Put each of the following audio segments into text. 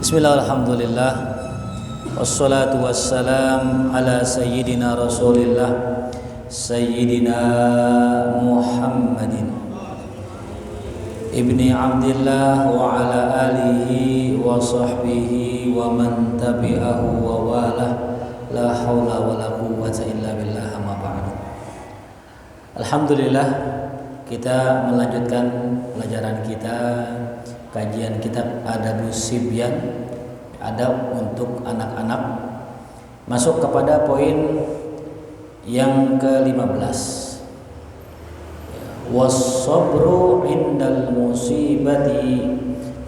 Bismillah, alhamdulillah, wassalatu wassalam ala sayyidina rasulillah sayyidina Muhammadin ibni Abdillah wa ala alihi wa sahbihi wa man tabi'ahu wa walah, la hawla wa la quwwata illa billah, amma ba'du. Alhamdulillah, kita melanjutkan pelajaran kita, kajian kitab Adabus Sibyan, adab untuk anak-anak, masuk kepada poin yang ke-15. Was-sabru indal musibati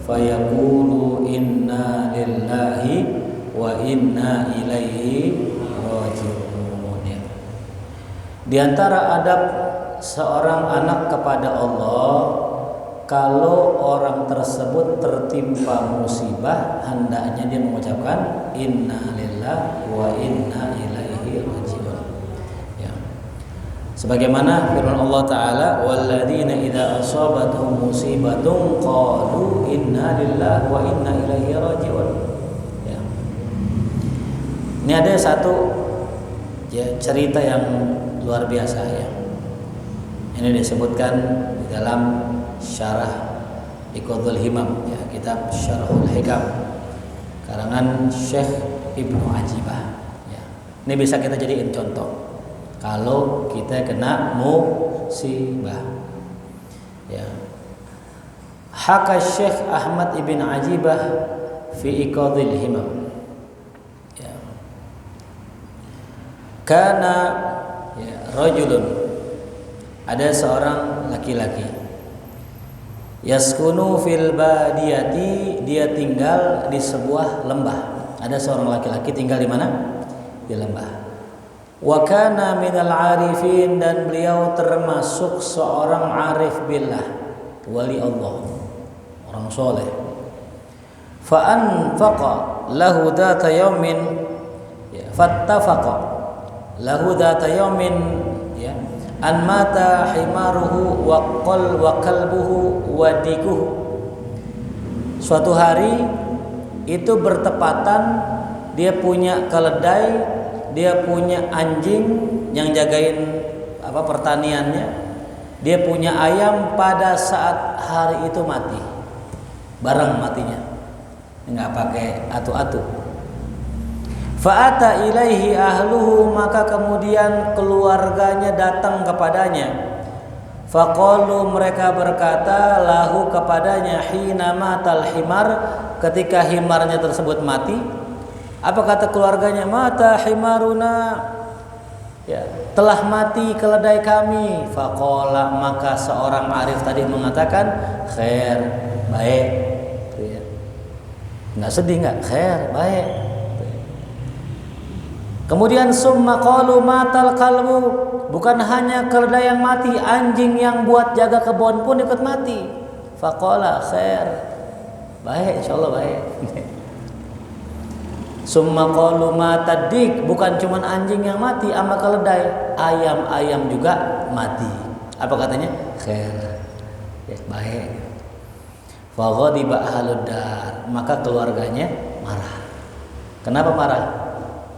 fayaqulu inna lillahi wa inna ilaihi raji'un. Di antara adab seorang anak kepada Allah, kalau orang tersebut tertimpa musibah, hendaknya dia mengucapkan inna lillahi wa inna ilaihi raji'un. Ya. Sebagaimana firman Allah Ta'ala, walladzina idza asabatuhum musibatun qalu inna lillahi wa inna ilaihi raji'un. Ya. Ini ada satu cerita yang luar biasa ya. Ini disebutkan di dalam Syarah Iqadhul Himam, ya, kitab Syarhul Hikam karangan Syekh Ibnu Ajibah. Ya. Ini bisa kita jadiin contoh kalau kita kena musibah. Ya. Haka Syekh Ahmad Ibn Ajibah fi Iqadhul Himam. Ya. Karena rajulun, ada seorang laki-laki, yaskunu fil badiyati, dia tinggal di sebuah lembah. Ada seorang laki-laki tinggal di mana? Di lembah. Wa kana minal arifin, dan beliau termasuk seorang arif billah, wali Allah, orang soleh. Fa anfaqa lahu dhata yaumin, fattafaqa lahu dhata yaumin, an mata himaruhu wa kalbuhu wa dikuhu. Suatu hari itu bertepatan, dia punya keledai, dia punya anjing yang jagain pertaniannya, dia punya ayam. Pada saat hari itu mati, bareng matinya, nggak pakai atu-atu. Fa'ata ilaihi ahluhu, maka kemudian keluarganya datang kepadanya. Faqalu, mereka berkata, lahu kepadanya, hina matal himar, ketika himarnya tersebut mati. Apa kata keluarganya? Mata himaruna, telah mati keledai kami. Faqala, maka seorang arif tadi mengatakan, khair, baik. Nggak sedih, nggak, khair, baik. Kemudian summa qalu matal kalbu, bukan hanya keledai yang mati, anjing yang buat jaga kebun pun ikut mati. Faqala khair, baik, insyaallah baik. Summa qalu matad dik, bukan cuma anjing yang mati sama keledai, ayam-ayam juga mati. Apa katanya? Khair, baik. Fa ghadiba ahlud dar, maka keluarganya marah. Kenapa marah?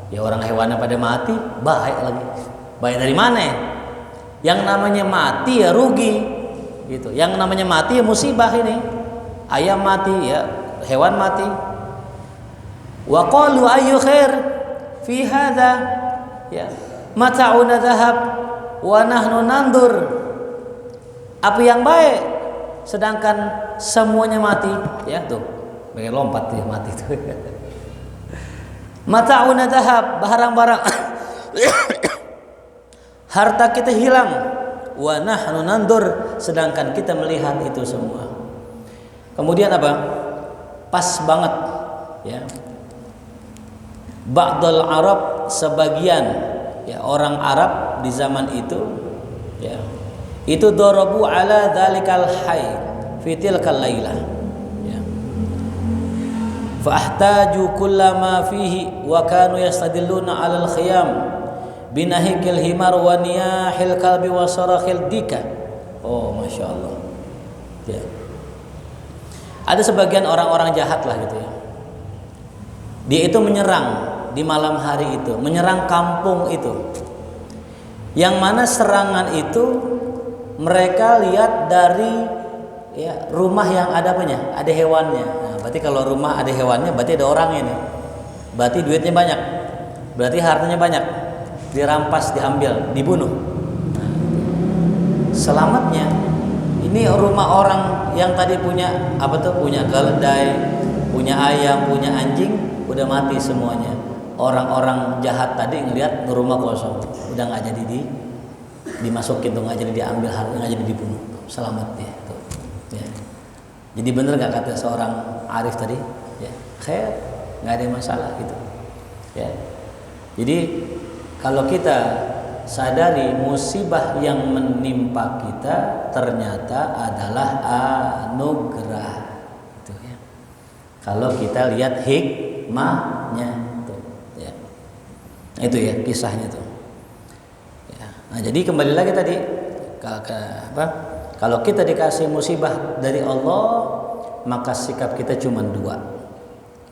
Ya orang hewannya pada mati, baik lagi. Baik dari mana? Yang namanya mati ya rugi, gitu. Yang namanya mati ya musibah ini. Ayam mati ya, hewan mati. Wa qalu ayyu khair fi hadza, mata'una dhahab wa nahnu nandur. Apa yang baik sedangkan semuanya mati, ya tuh. Bagai lompat dia mati tuh. Mata'una dhahab, barang-barang harta kita hilang, wa nahnu nandur, sedangkan kita melihat itu semua. Kemudian apa? Pas banget ya. Ba'dul Arab, sebagian orang Arab di zaman itu itu darabu ala dzalikal hayy fi tilkal lailah. Fahtaju kullama fihi wa kanu yastadilluna 'alal khiyam binahikil himar wa niyahil kalbi wa sarakhil dika. Oh, masya Allah. Ya. Ada sebagian orang-orang jahat lah gitu ya. Dia itu menyerang di malam hari itu, menyerang kampung itu. Yang mana serangan itu mereka lihat dari rumah yang ada apanya? Ada hewannya. Nah, berarti kalau rumah ada hewannya berarti ada orangnya nih. Berarti duitnya banyak. Berarti hartanya banyak. Dirampas, diambil, dibunuh. Nah, selamatnya ini rumah orang yang tadi punya punya keledai, punya ayam, punya anjing, udah mati semuanya. Orang-orang jahat tadi ngelihat rumah kosong, udah nggak jadi dimasukin tuh, nggak jadi diambil harta, nggak jadi dibunuh, selamat dia tuh. Ya. Jadi bener nggak kata seorang arif tadi, ya, khair, nggak ada masalah gitu. Ya. Jadi kalau kita sadari musibah yang menimpa kita ternyata adalah anugerah. Kalau kita lihat hikmahnya tuh, ya. Itu ya kisahnya tuh. Ya. Nah, jadi kembali lagi tadi kalau kita dikasih musibah dari Allah, maka sikap kita cuma dua.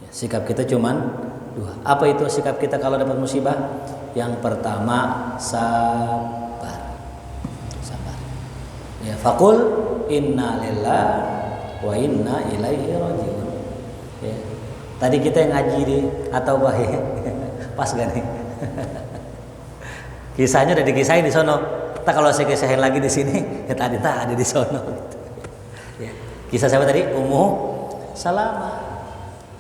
Ya, sikap kita cuma dua. Apa itu sikap kita kalau dapat musibah? Yang pertama sabar. Sabar. Ya, faqul inna lillahi wa inna ilaihi rajiun. Ya. Tadi kita yang ngaji di atau bahaya pas gak nih? Kisahnya udah dikisahin di sono. Tak kalau saya kisahin lagi di sini, ya tadi tak ada di sono. Gitu. Ya. Kisah siapa tadi? Ummu Salamah.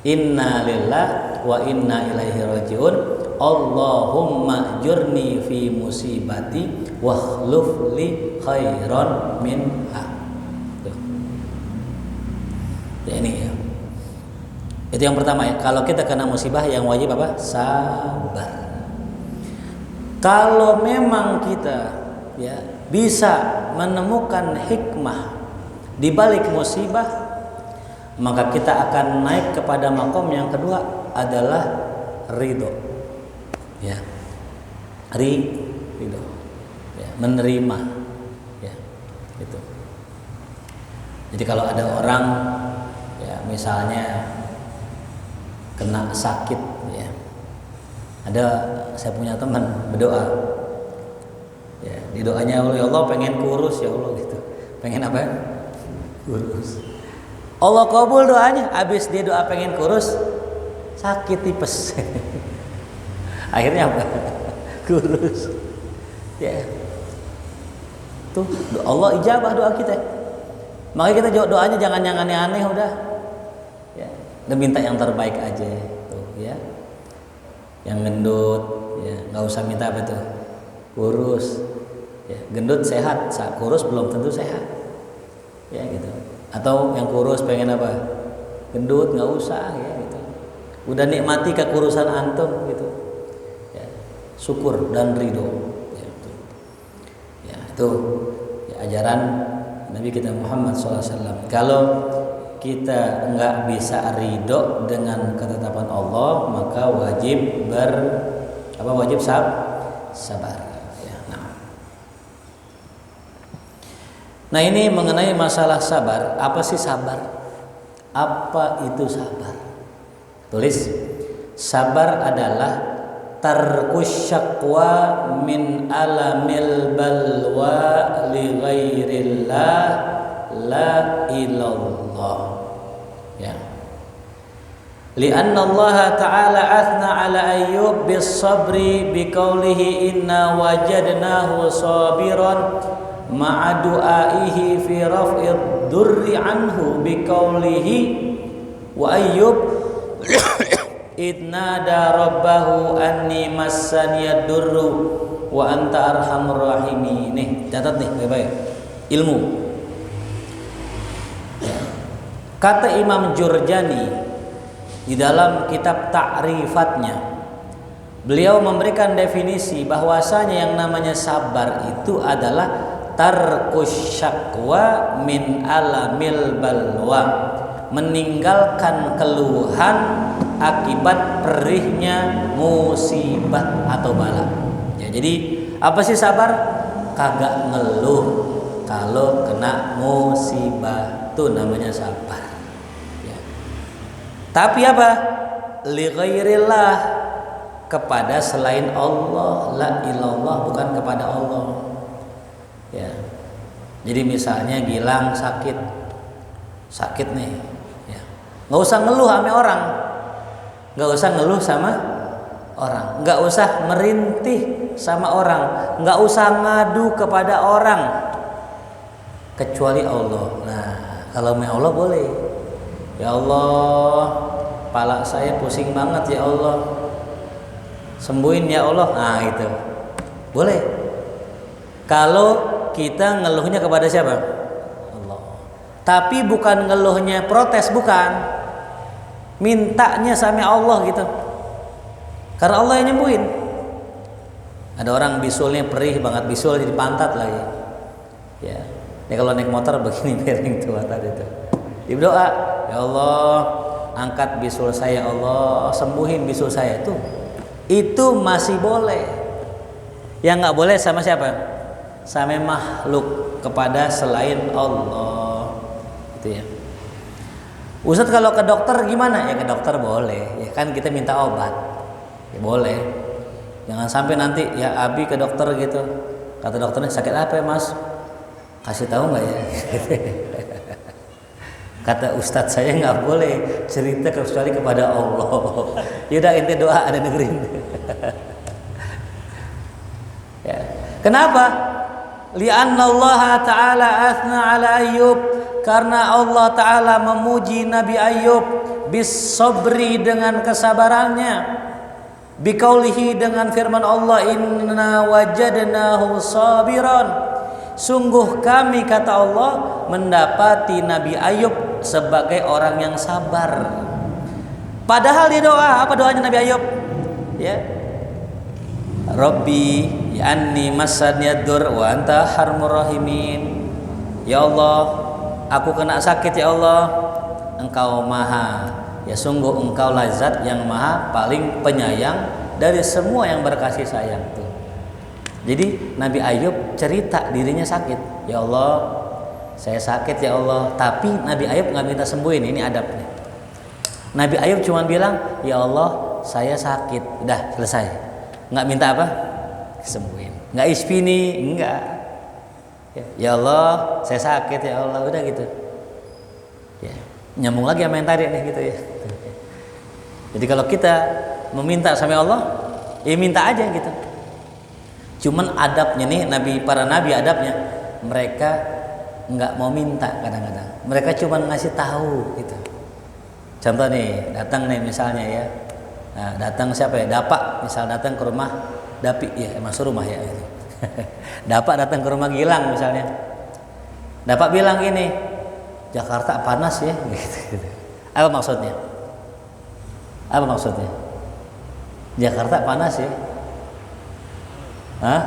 Inna lillahi wa inna ilaihi rajiun. Allahumma jurni fi musibati wa khluf li khairan minha. Ya ini ya. Itu yang pertama ya. Kalau kita kena musibah yang wajib apa? Sabar. Kalau memang kita ya bisa menemukan hikmah di balik musibah, maka kita akan naik kepada makom yang kedua adalah ridho. Ya. Ridho. Ya, menerima. Ya. Gitu. Jadi kalau ada orang ya misalnya kena sakit ya. Ada saya punya teman berdoa. Ya, di doanya ya Allah pengen kurus ya Allah gitu. Pengen apa? Kurus. Allah kabul doanya, habis dia doa pengen kurus, sakit tipes. Akhirnya apa? Kurus. Ya. Tuh, Allah ijabah doa kita. Makanya kita doanya jangan yang aneh-aneh udah. Ya. Dan minta yang terbaik aja tuh ya. Yang gendut ya nggak usah minta apa tuh kurus ya. Gendut sehat, kurus belum tentu sehat ya gitu. Atau yang kurus pengen apa? Gendut nggak usah ya gitu. Udah nikmati kekurusan antum gitu ya. Syukur dan ridho ya, gitu. Ya itu ya, ajaran Nabi kita Muhammad SAW. Kalau kita nggak bisa ridho dengan ketetapan Allah, maka wajib sabar. Ya, nah ini mengenai masalah sabar. Apa sih sabar? Apa itu sabar? Tulis, sabar adalah tarkus syaqwa min alamil balwa li ghairillah la ilallah. Ya. Lianna Allah Ta'ala athna ala Ayyub bis sabri biqaulihi inna wajadnahu sabiran ma'a du'aihi fi raf'id durri anhu biqaulihi wa Ayyub idnada rabbahu anni massaniyad durru wa anta arhamur rahimin. Nih, catat nih baik-baik. Ilmu. Kata Imam Jurjani di dalam kitab Ta'rifatnya, beliau memberikan definisi bahwasanya yang namanya sabar itu adalah tarkus syakwa min alamil balwa, meninggalkan keluhan akibat perihnya musibah atau bala. Ya, jadi apa sih sabar? Kagak ngeluh kalau kena musibah, itu namanya sabar. Ya. Tapi apa? li ghairillah, kepada selain Allah. La ilallah, bukan kepada Allah. Ya. Jadi misalnya Gilang sakit nih, ya. Nggak usah ngeluh sama orang, nggak usah ngeluh sama orang, nggak usah merintih sama orang, nggak usah ngadu kepada orang, kecuali Allah. Nah, kalau sama Allah boleh. Ya Allah, kepala saya pusing banget ya Allah, sembuhin ya Allah. Nah itu boleh. Kalau kita ngeluhnya kepada siapa? Allah. Tapi bukan ngeluhnya protes, bukan. Mintanya sama Allah gitu. Karena Allah yang nyembuhin. Ada orang bisulnya perih banget, bisul jadi pantat lagi. Ya. Ini kalau naik motor begini miring tuh tadi tuh. Berdoa, ya Allah, angkat bisul saya, Allah sembuhin bisul saya tuh. Itu masih boleh. Yang nggak boleh sama siapa? Sama makhluk, kepada selain Allah. Gitu ya. Ustadz kalau ke dokter gimana? Ya ke dokter boleh. Ya kan kita minta obat. Ya boleh. Jangan sampai nanti ya Abi ke dokter gitu. Kata dokternya sakit apa ya Mas? Kasih tahu nggak ya? Kata Ustadz saya nggak boleh cerita kecuali kepada Allah. Yaudah ente doa ada negeri. Ya. Kenapa? Li'anna Allah Ta'ala athna ala Ayyub, karena Allah Ta'ala memuji Nabi Ayyub bis sabri, dengan kesabarannya, biqaulihi, dengan firman Allah, inna wajadnahu sabiran, sungguh kami, kata Allah, mendapati Nabi Ayub sebagai orang yang sabar. Padahal dia doa, apa doanya Nabi Ayub? Ya, Rabbi anni massaniyadur wa anta arhamur rahimin. Ya Allah, aku kena sakit ya Allah, Engkau maha, ya sungguh Engkau lazat yang maha paling penyayang dari semua yang berkasih sayang tuh. Jadi Nabi Ayub cerita dirinya sakit. Ya Allah, saya sakit ya Allah. Tapi Nabi Ayub nggak minta sembuhin. Ini adabnya. Nabi Ayub cuma bilang, ya Allah, saya sakit. Udah selesai. Nggak minta apa? Sembuhin. Nggak isfini, enggak. Ya Allah, saya sakit ya Allah. Udah gitu. Ya, nyambung lagi sama yang tadi nih gitu ya. Jadi kalau kita meminta sama Allah, ya minta aja gitu. Cuman adabnya nih, para nabi adabnya, mereka nggak mau minta kadang-kadang. Mereka cuma ngasih tahu gitu. Contoh nih, datang nih misalnya ya, nah, datang siapa ya? Dapak, misal datang ke rumah Dapi, ya masuk rumah ya. Gitu. Dapak datang ke rumah Gilang misalnya. Dapak bilang ini, Jakarta panas ya, gitu. Apa maksudnya? Apa maksudnya? Jakarta panas ya. Hah?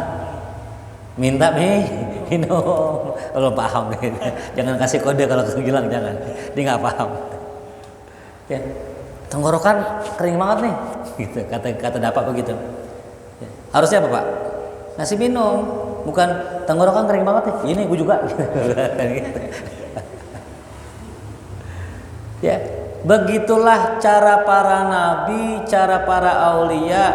Minta minum. Kalau paham deh. Jangan kasih kode kalau Gilang, jangan. Dia nggak paham. Ya. Tenggorokan kering banget nih. Gitu. Kata Dapak begitu. Ya. Harusnya apa Pak? Ngasih minum. Bukan tenggorokan kering banget nih. Ini gue juga. Gitu. Ya. Begitulah cara para nabi, cara para aulia.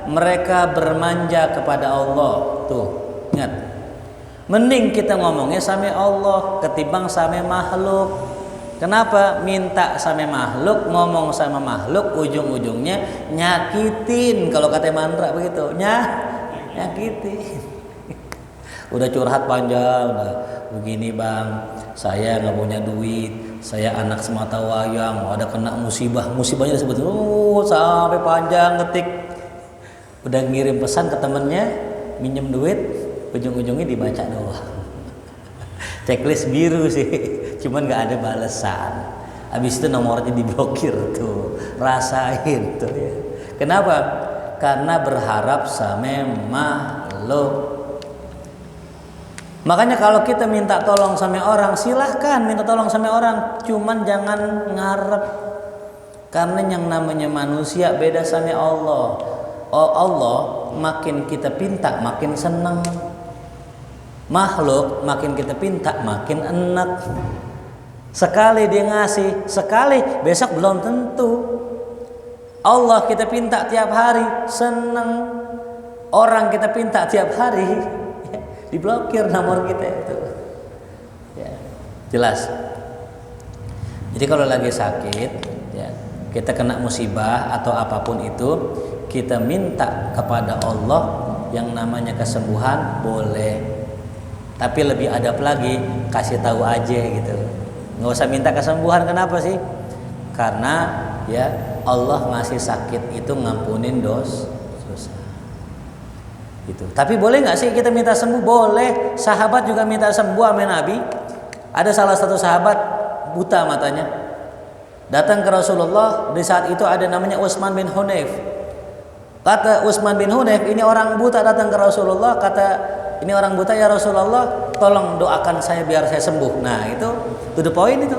Mereka bermanja kepada Allah. Tuh, ingat. Mending kita ngomongnya sama Allah ketimbang sama makhluk. Kenapa? Minta sama makhluk, ngomong sama makhluk, ujung-ujungnya nyakitin. Kalau kata mantra begitu, nyakitin. Udah curhat panjang, udah begini bang, saya nggak punya duit, saya anak semata wayang, ada kena musibahnya disebut, sampai panjang ngetik. Udah ngirim pesan ke temennya, minjem duit, ujung-ujungnya dibaca doang. Checklist biru sih, cuman nggak ada balasan. Habis itu nomornya diblokir tuh, rasain tuh ya. Kenapa? Karena berharap sama makhluk. Makanya kalau kita minta tolong sama orang, silahkan minta tolong sama orang, cuman jangan ngarep. Karena yang namanya manusia beda sama Allah. Allah makin kita pinta makin senang, makhluk makin kita pinta makin enak. Sekali dia ngasih, sekali besok belum tentu. Allah kita pinta tiap hari, seneng. Orang kita pinta tiap hari, ya, diblokir nomor kita itu. Ya, jelas. Jadi kalau lagi sakit, ya, kita kena musibah atau apapun itu, kita minta kepada Allah yang namanya kesembuhan boleh. Tapi lebih adab lagi, kasih tahu aja gitu. Nggak usah minta kesembuhan, kenapa sih? Karena ya Allah ngasih sakit itu ngampunin dosa. Gitu. Tapi boleh nggak sih kita minta sembuh? Boleh. Sahabat juga minta sembuh sama Nabi. Ada salah satu sahabat buta matanya, datang ke Rasulullah. Di saat itu ada namanya Utsman bin Hunayf. Kata Utsman bin Hunayf, ini orang buta datang ke Rasulullah. Kata ini orang buta, ya Rasulullah, tolong doakan saya biar saya sembuh. Nah itu to the point itu.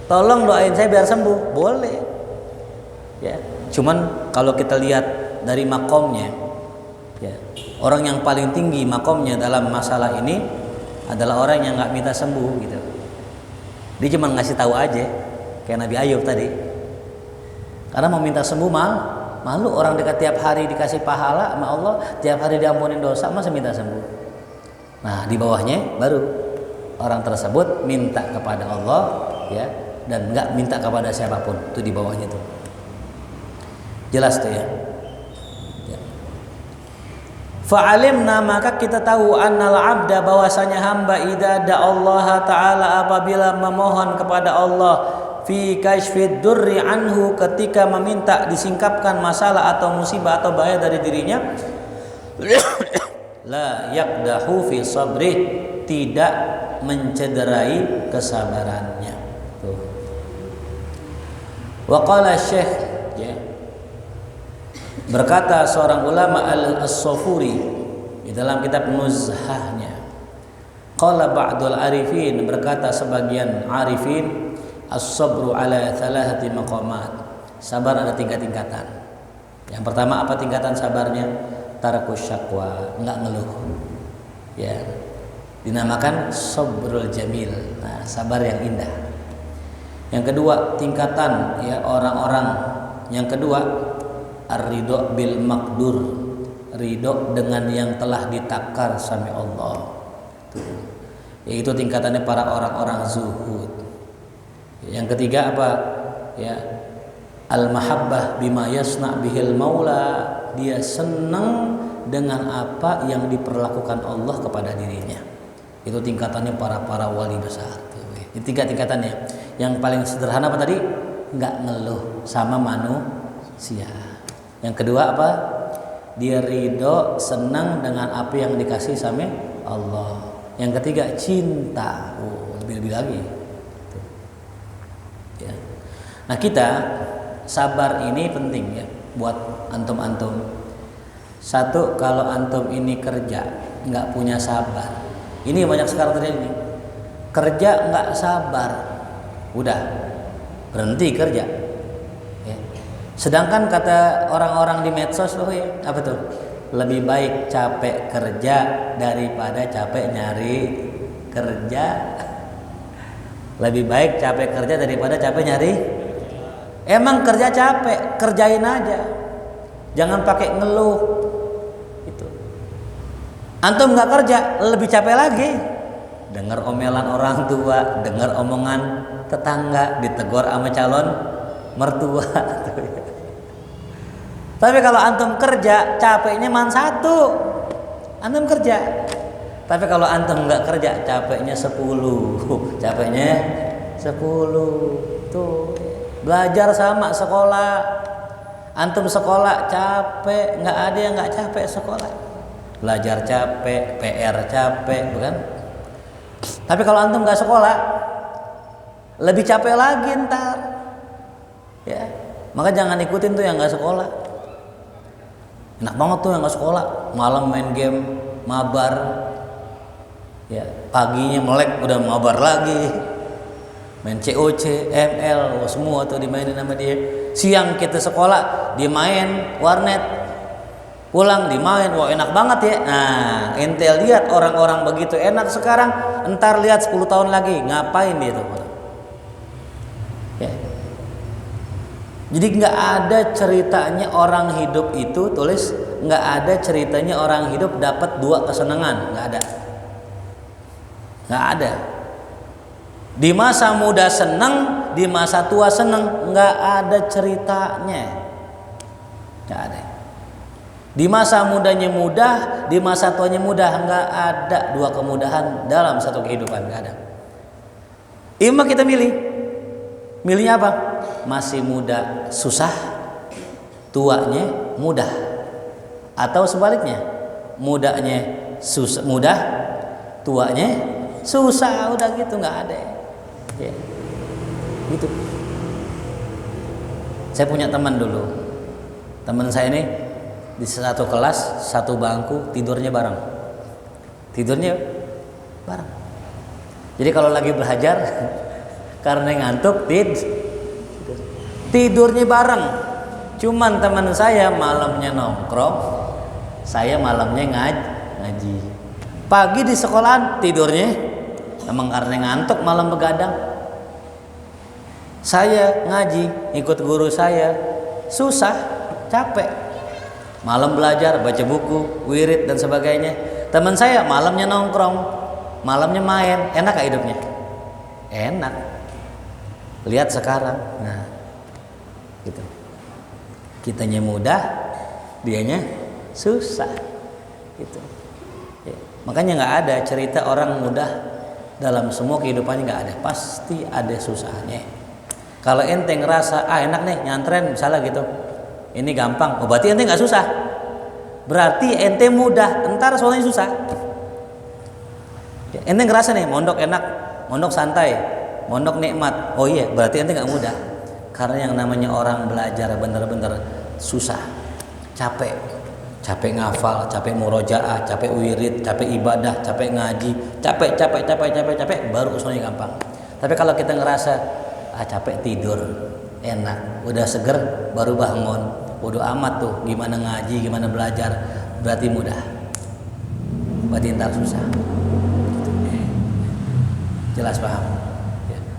Tolong doain saya biar sembuh. Boleh. Ya. Cuman kalau kita lihat dari makomnya, ya, orang yang paling tinggi makomnya dalam masalah ini adalah orang yang nggak minta sembuh gitu. Dia cuma ngasih tahu aja, kayak Nabi Ayub tadi. Karena mau minta sembuh malu orang dekat tiap hari dikasih pahala sama Allah, tiap hari diampunin dosa, masa minta sembuh. Nah di bawahnya baru orang tersebut minta kepada Allah, ya, dan nggak minta kepada siapapun. Itu di bawahnya tuh. Jelas tuh ya. Fa'alimna, maka kita tahu annal abda, bahwasanya hamba idza da'allaha ta'ala, apabila memohon kepada Allah fi kashfid durri anhu, ketika meminta disingkapkan masalah atau musibah atau bahaya dari dirinya, la yaqdahu fi sabrih, tidak mencederai kesabarannya. Tuh. Wa qala Syekh, ya, berkata seorang ulama Al-Safuri di dalam kitab Nuzhahnya, qala ba'dul arifin, berkata sebagian arifin, as-sabru ala thalathati maqamat, sabar ada 3 tingkatan. Yang pertama, apa tingkatan sabarnya? Tarkus syakwa, enggak ngeluh. Ya. Dinamakan sabrul jamil. Nah, sabar yang indah. Yang kedua, tingkatan ya orang-orang yang kedua, ar-ridho bil maqdur, ridho dengan yang telah ditakar sama Allah. Yaitu tingkatannya para orang-orang zuhud. Yang ketiga apa? Ya, al-mahabbah bima yasna bihil maula, dia senang dengan apa yang diperlakukan Allah kepada dirinya. Itu tingkatannya para wali besar. Itu 3 tingkatannya. Yang paling sederhana apa tadi? Enggak ngeluh sama manusia. Yang kedua apa? Dia ridho, senang dengan apa yang dikasih sama Allah. Yang ketiga cinta. Lebih-lebih lagi. Ya. Nah kita sabar ini penting ya buat antum-antum. Satu, kalau antum ini kerja nggak punya sabar, ini banyak sekarang terjadi nih. Kerja nggak sabar, udah berhenti kerja. Sedangkan kata orang-orang di medsos, apa tuh? Lebih baik capek kerja daripada capek nyari kerja. Lebih baik capek kerja daripada capek nyari. Emang kerja capek, kerjain aja. Jangan pakai ngeluh. Itu. Antum nggak kerja, lebih capek lagi. Dengar omelan orang tua, dengar omongan tetangga, ditegur sama calon mertua. Tapi kalau antum kerja, capeknya man 1. Antum kerja. Tapi kalau antum nggak kerja, capeknya 10. Capeknya 10. Tuh. Belajar sama sekolah. Antum sekolah capek, nggak ada yang nggak capek sekolah. Belajar capek, PR capek, bukan? Tapi kalau antum nggak sekolah, lebih capek lagi ntar. Ya, maka jangan ikutin tuh yang nggak sekolah. Enak banget tuh yang nggak sekolah, malam main game, mabar, ya paginya melek udah mabar lagi, main COC, ML, semua tuh dimainin sama dia. Siang kita sekolah, dia main warnet, pulang dimain, wah enak banget ya. Nah, ente lihat orang-orang begitu enak sekarang, entar lihat 10 tahun lagi ngapain dia tuh? Ya. Jadi nggak ada ceritanya orang hidup itu, tulis, nggak ada ceritanya orang hidup dapat 2 kesenangan, nggak ada. Nggak ada. Di masa muda senang, di masa tua senang, nggak ada ceritanya. Nggak ada. Di masa mudanya mudah, di masa tuanya mudah, nggak ada 2 kemudahan dalam satu kehidupan, nggak ada. Ima kita milihnya apa? Masih muda susah, tuanya mudah, atau sebaliknya, mudanya susah, mudah, tuanya susah, udah gitu, nggak ada. Ya, gitu. Saya punya teman dulu, teman saya ini di satu kelas, satu bangku, tidurnya bareng. Jadi kalau lagi belajar karena ngantuk tidurnya bareng. Cuman teman saya malamnya nongkrong, saya malamnya ngaji. Pagi di sekolahan tidurnya emang karena ngantuk malam begadang. Saya ngaji ikut guru saya, susah, capek. Malam belajar, baca buku, wirid dan sebagainya. Teman saya malamnya nongkrong, malamnya main. Enak gak hidupnya? Enak. Lihat sekarang. Nah, gitu. Kitanya mudah, dianya susah. Gitu. Ya. Makanya nggak ada cerita orang mudah dalam semua kehidupannya, nggak ada. Pasti ada susahnya. Kalau ente ngerasa enak nih nyantren misalnya gitu, ini gampang, berarti ente nggak susah. Berarti ente mudah, entar soalnya susah. Ya, ente ngerasa nih mondok enak, mondok santai, mondok nikmat. Oh iya, berarti ente nggak mudah. Karena yang namanya orang belajar bener-bener susah, capek ngafal, capek murojaah, capek wirid, capek ibadah, capek ngaji, capek, baru usulnya gampang. Tapi kalau kita ngerasa capek tidur, enak, udah seger, baru bangun, bodo amat tuh, gimana ngaji, gimana belajar, berarti mudah, berarti ntar susah. Jelas paham?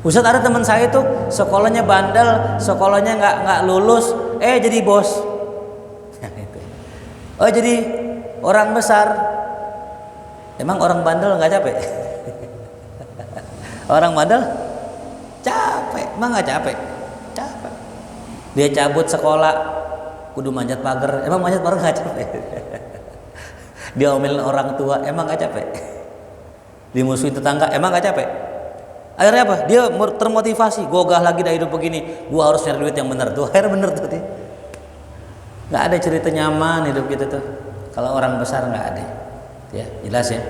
Ustadz, ada teman saya tuh sekolahnya bandel, sekolahnya nggak lulus, jadi bos. Oh jadi orang besar. Emang orang bandel nggak capek? Orang bandel capek, emang nggak capek? Capek. Dia cabut sekolah, kudu manjat pagar. Emang manjat pagar nggak capek? Dia omelin orang tua, emang nggak capek? Dimusuhin tetangga, emang nggak capek? Akhirnya apa? Dia termotivasi, gogah lagi dah hidup begini. Gua harus nyari duit yang benar tuh. Akhirnya bener tuh dia. Nggak ada cerita nyaman hidup kita tuh. Kalau orang besar nggak ada. Ya jelas ya.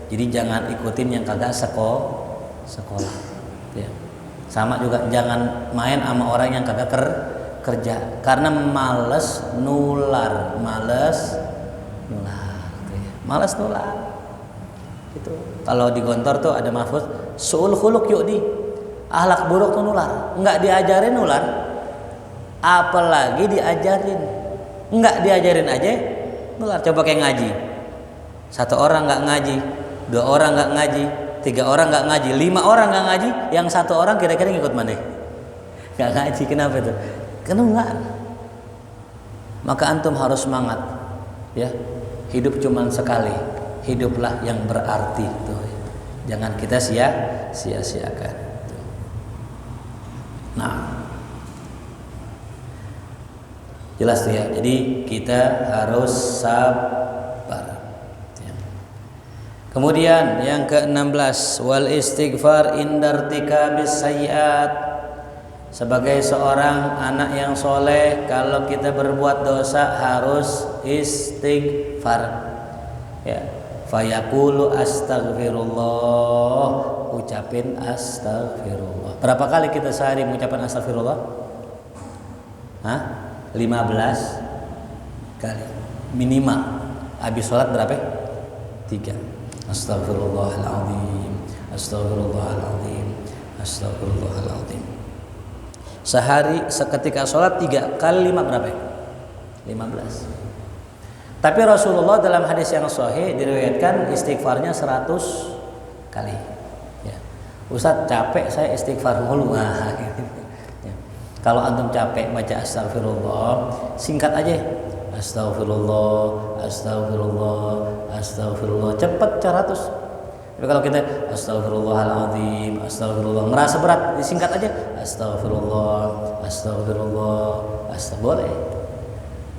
Jadi jangan ikutin yang kagak sekolah. Ya. Sama juga jangan main sama orang yang kagak kerja. Karena males nular. Males nular. Itu. Kalau di Gontor tuh ada mahfuz su'ul khuluq yu'di. Akhlak buruk tuh nular. Nggak diajarin nular. Apalagi diajarin. Nggak diajarin aja nular. Coba kayak ngaji. 1 orang nggak ngaji, 2 orang nggak ngaji, 3 orang nggak ngaji, 5 orang nggak ngaji, yang 1 orang kira-kira ngikut mana? Nggak ngaji. Kenapa itu? Karena nular. Maka antum harus semangat, ya. Hidup cuman sekali, hiduplah yang berarti. Tuh. Jangan kita sia-siakan. Nah. Jelas tuh ya. Jadi kita harus sabar. Ya. Kemudian yang ke-16, wal istighfar indartikabis sayyiat. Sebagai seorang anak yang soleh, kalau kita berbuat dosa harus istighfar. Ya. Fayaqulu astaghfirullah, ucapin astaghfirullah. Berapa kali kita sehari mengucapkan astaghfirullah? 15 kali minimal. Habis sholat berapa? 3. Astagfirullahaladzim, astagfirullahaladzim, astagfirullahaladzim. Sehari seketika sholat 3 kali 5 berapa? 15. Tapi Rasulullah dalam hadis yang sahih diriwayatkan istighfarnya 100 kali. Ya. Ustaz capek saya istighfar mulu. Ya. Kalau antum capek baca astagfirullah, singkat aja. Astagfirullah, astagfirullah, astagfirullah. Cepat 100. Tapi kalau kita astagfirullahaladzim, astagfirullah, ngerasa berat, disingkat aja. Astagfirullah, astagfirullah, astagfirullah.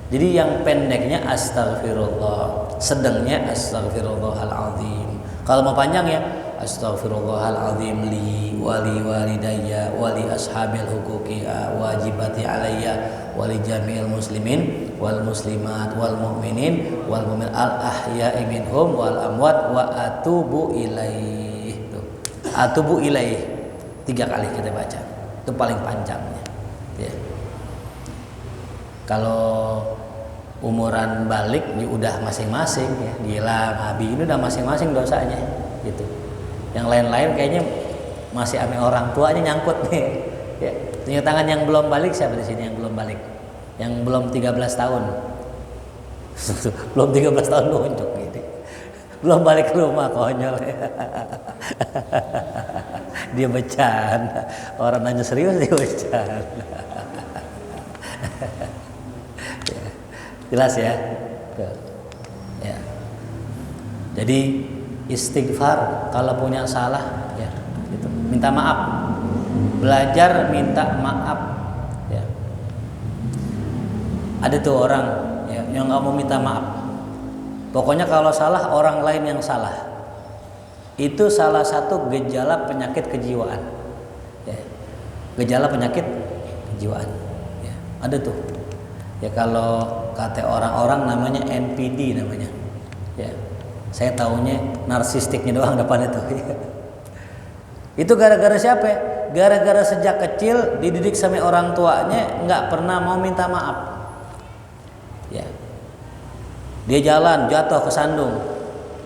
Jadi yang pendeknya astagfirullah, sedangnya astagfirullahaladzim. Kalau mau panjang ya Astaghfirullahaladzim li wali walidayya wali ashabil huquqi wajibati alayya wali jami'il muslimin wal muslimat wal mu'minin wal mu'min al ahya'i minhum wal amwat wa atubu ilaih. Atubu ilaih 3 kali kita baca. Itu paling panjangnya. Ya. Kalau umuran balik ya udah masing-masing ya. Gila, Nabi ini udah masing-masing dosanya gitu. Yang lain-lain kayaknya masih ame orang tuanya nyangkut nih. Ya, tunjuk tangan yang belum balik siapa di sini yang belum balik? Yang belum 13 tahun. Belum 13 tahun nunjuk gitu. Belum balik ke rumah konyol. Dia bercanda. Orang nanya serius dia bercanda. Jelas ya? Ya. Jadi istighfar kalau punya salah ya gitu. Minta maaf, belajar minta maaf ya. Ada tuh orang ya, yang nggak mau minta maaf, pokoknya kalau salah orang lain yang salah, itu salah satu gejala penyakit kejiwaan ya. Gejala penyakit kejiwaan ya. Ada tuh ya, kalau kata orang-orang namanya NPD namanya ya. Saya taunya narsistiknya doang depan itu. Itu gara-gara siapa? Gara-gara sejak kecil dididik sama orang tuanya nggak pernah mau minta maaf. Ya. Dia jalan jatuh kesandung.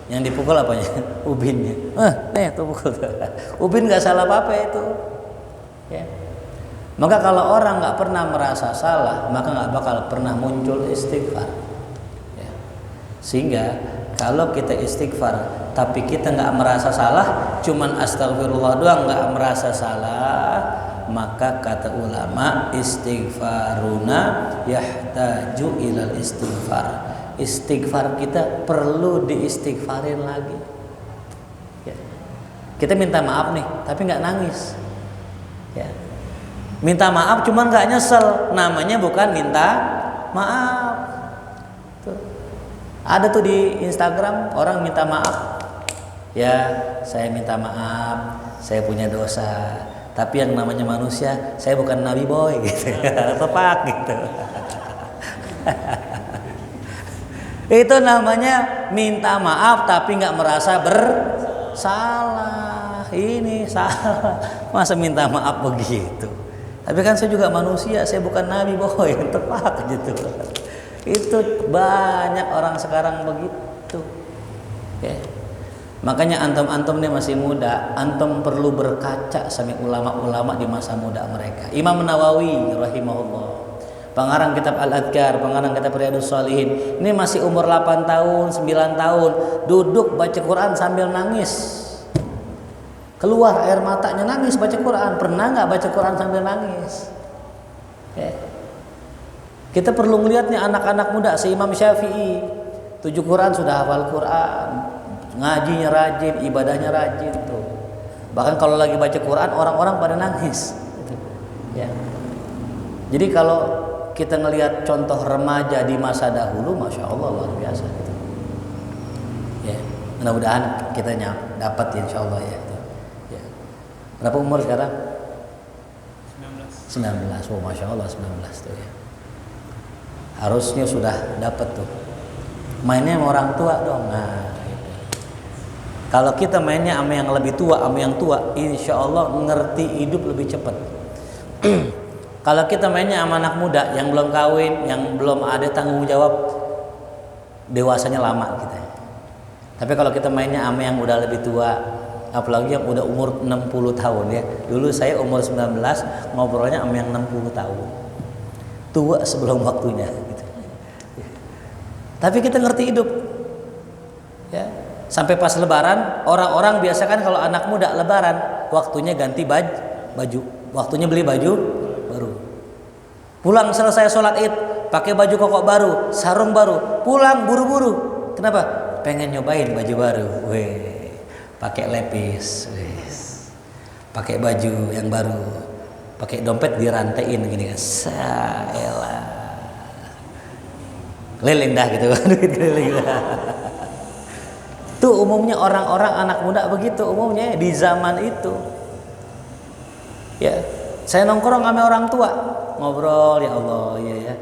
Yang dipukul apanya? Ubinnya. Nih tuh pukul. Ubin nggak salah apa-apa itu. Ya. Maka kalau orang nggak pernah merasa salah, maka nggak bakal pernah muncul istighfar. Ya. Sehingga kalau kita istighfar tapi kita nggak merasa salah, cuman astagfirullah doang nggak merasa salah, maka kata ulama istighfaruna yahtaju ilal istighfar. Istighfar kita perlu diistighfarin lagi. Ya. Kita minta maaf nih, tapi nggak nangis. Ya. Minta maaf cuman nggak nyesel, namanya bukan minta maaf. Ada tuh di Instagram orang minta maaf. Ya, saya minta maaf, saya punya dosa. Tapi yang namanya manusia, saya bukan Nabi boy gitu. Tepat gitu. Itu namanya minta maaf tapi nggak merasa bersalah. Ini salah. Masa minta maaf begitu? Tapi kan saya juga manusia, saya bukan Nabi boy. Tepat gitu. Itu banyak orang sekarang begitu. Okay. Makanya antum-antum ini masih muda, antum perlu berkaca sama ulama-ulama di masa muda mereka. Imam Nawawi rahimahullah, pengarang kitab Al-Adhkar, pengarang kitab Riyadhus Shalihin, ini masih umur 8 tahun, 9 tahun, duduk baca Quran sambil nangis. Keluar air matanya nangis baca Quran. Pernah nggak baca Quran sambil nangis? Okay. Kita perlu melihatnya anak-anak muda, Imam Syafi'i 7 Quran sudah hafal Quran, ngajinya rajin, ibadahnya rajin tuh. Bahkan kalau lagi baca Quran orang-orang pada nangis. Ya. Jadi kalau kita ngelihat contoh remaja di masa dahulu, masya Allah luar biasa. Gitu. Ya. Mudah-mudahan kita dapat insya Allah ya. Ya. Berapa umur sekarang? 19. Oh masya Allah 19 tuh ya. Harusnya sudah dapat tuh. Mainnya sama orang tua dong. Nah, gitu. Kalau kita mainnya sama yang lebih tua, sama yang tua, insya Allah ngerti hidup lebih cepat. Kalau kita mainnya sama anak muda yang belum kawin, yang belum ada tanggung jawab, dewasanya lama kita. Tapi kalau kita mainnya sama yang udah lebih tua, apalagi yang udah umur 60 tahun ya. Dulu saya umur 19 ngobrolnya sama yang 60 tahun. Tua sebelum waktunya. Tapi kita ngerti hidup, ya. Sampai pas Lebaran, orang-orang biasa kan kalau anak muda Lebaran, waktunya ganti baju, waktunya beli baju baru. Pulang selesai sholat Id, pakai baju koko baru, sarung baru, pulang buru-buru. Kenapa? Pengen nyobain baju baru. Weh, pakai lepis, pakai baju yang baru, pakai dompet dirantain gini kan. Saelah. Keliling dah gitu kan, duit keliling dah. Tuh umumnya orang-orang anak muda begitu umumnya di zaman itu. Ya, saya nongkrong sama orang tua, ngobrol, ya Allah, iya ya.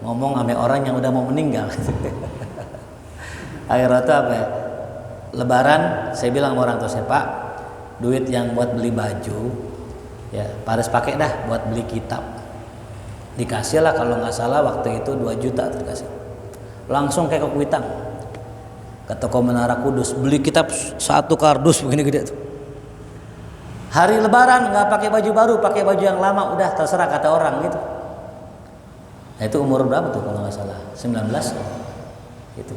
Ngomong sama orang yang udah mau meninggal. Akhirnya tuh apa ya? Lebaran saya bilang sama orang tua saya, Pak, duit yang buat beli baju ya Pak Aris pakai dah buat beli kitab. Dikasih lah kalau nggak salah waktu itu 2 juta terkasih. Langsung kayak ke Kuitang, ke toko Menara Kudus, beli kitab 1 kardus begini gede tuh. Hari Lebaran nggak pakai baju baru, pakai baju yang lama, udah terserah kata orang gitu. Nah, itu umur berapa tuh kalau nggak salah? 19 gitu.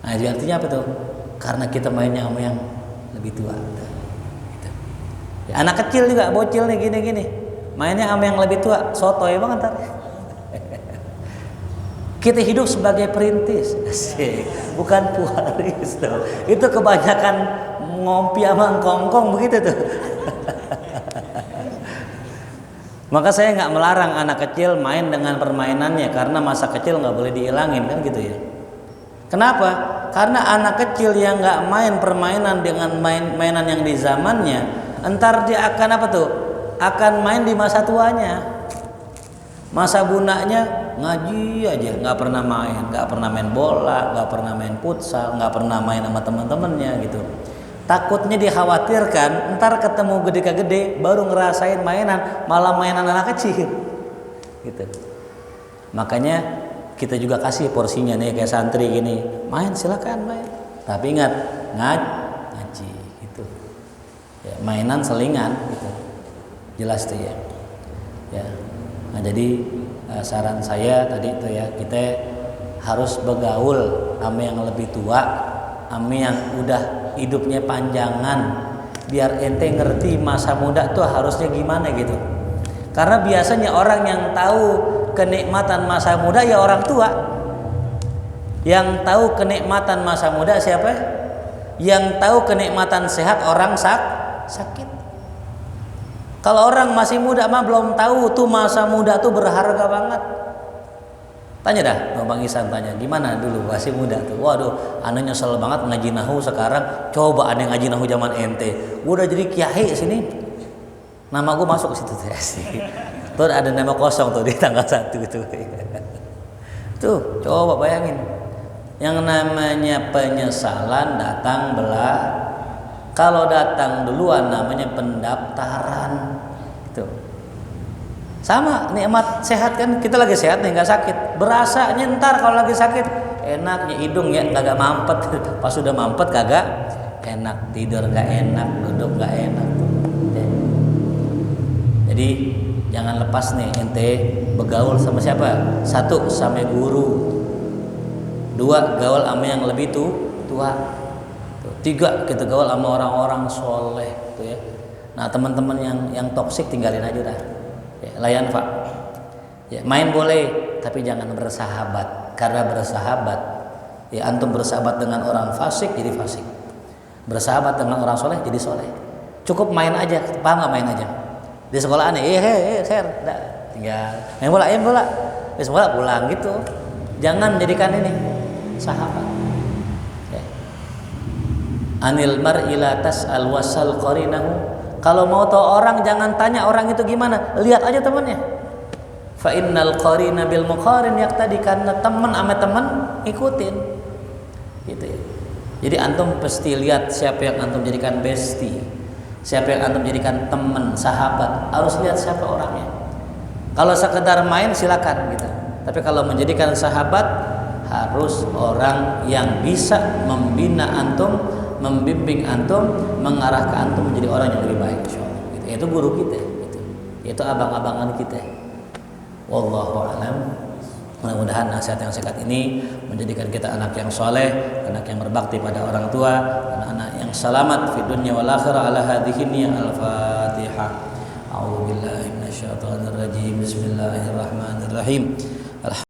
Nah, itu artinya apa tuh? Karena kita mainnya sama yang lebih tua. Gitu. Ya, anak kecil juga, bocil nih gini-gini, mainnya sama yang lebih tua, sotoy banget ntar. Kita hidup sebagai perintis, asik, bukan pewaris tuh. Itu kebanyakan ngopi sama kongkong begitu tuh. Maka saya nggak melarang anak kecil main dengan permainannya, karena masa kecil nggak boleh dihilangin kan gitu ya. Kenapa? Karena anak kecil yang nggak main permainan dengan mainan yang di zamannya, entar dia akan apa tuh? Akan main di masa tuanya. Masa bunaknya ngaji aja, nggak pernah main bola, nggak pernah main futsal, nggak pernah main sama teman-temannya gitu. Takutnya dikhawatirkan ntar ketemu gede baru ngerasain mainan, malah mainan anak kecil gitu. Makanya kita juga kasih porsinya nih, kayak santri gini, main silakan main, tapi ingat ngaji gitu ya, mainan selingan gitu, jelas tuh ya. Nah, jadi saran saya tadi itu ya, kita harus bergaul sama yang lebih tua, sama yang udah hidupnya panjangan, biar ente ngerti masa muda tuh harusnya gimana gitu. Karena biasanya orang yang tahu kenikmatan masa muda ya orang tua. Yang tahu kenikmatan masa muda siapa? Yang tahu kenikmatan sehat orang sakit. Kalau orang masih muda mah belum tahu tuh masa muda tuh berharga banget. Tanya dah, Bang Isan tanya, gimana dulu masih muda tuh? Waduh, ane nyesel banget ngaji nahu sekarang. Coba ane ngaji nahu zaman ente, gua udah jadi kiai sini. Nama gua masuk ke situ tuh sih. Tuh ada nama kosong tuh di tanggal 1 tuh. Tuh, coba bayangin. Yang namanya penyesalan datang belah. Kalau datang duluan namanya pendaftaran gitu. Sama nikmat sehat kan, kita lagi sehat nih nggak sakit, berasanya ntar kalau lagi sakit enaknya hidung ya kagak mampet, pas sudah mampet kagak enak, tidur nggak enak, duduk nggak enak. Jadi jangan lepas nih ente bergaul sama siapa? 1 sama guru, 2 gaul sama yang lebih tua. 3 kita gaul sama orang-orang soleh tuh ya. Nah teman-teman yang toksik tinggalin aja dah ya, layan Pak ya, main boleh tapi jangan bersahabat, karena bersahabat ya, antum bersahabat dengan orang fasik jadi fasik, bersahabat dengan orang soleh jadi soleh. Cukup main aja, paham nggak? Main aja di sekolah aneh share tinggal main bola di sekolah pulang gitu. Jangan jadikan ini sahabat. Anil mar'i la tas'al wasal qarinahu. Kalau mau tahu orang jangan tanya orang itu gimana, lihat aja temannya. Fa innal qarina bil muqarin yaqtadi, karena teman sama teman ikutin. Gitu ya. Jadi antum pasti lihat siapa yang antum jadikan bestie, siapa yang antum jadikan teman, sahabat, harus lihat siapa orangnya. Kalau sekedar main silakan gitu. Tapi kalau menjadikan sahabat harus orang yang bisa membina antum, membimbing antum, mengarah ke antum menjadi orang yang lebih baik, insyaallah. Gitu. Itu guru kita, gitu. Itu abang-abangan kita. Wallahu a'lam. Mudah-mudahan nasihat yang singkat ini menjadikan kita anak yang soleh, anak yang berbakti pada orang tua, anak-anak yang selamat fi dunya wal akhirah. Ala hadhihi Al-Fatihah. A'udzubillahi minasyaitonir rajim. Bismillahirrahmanirrahim.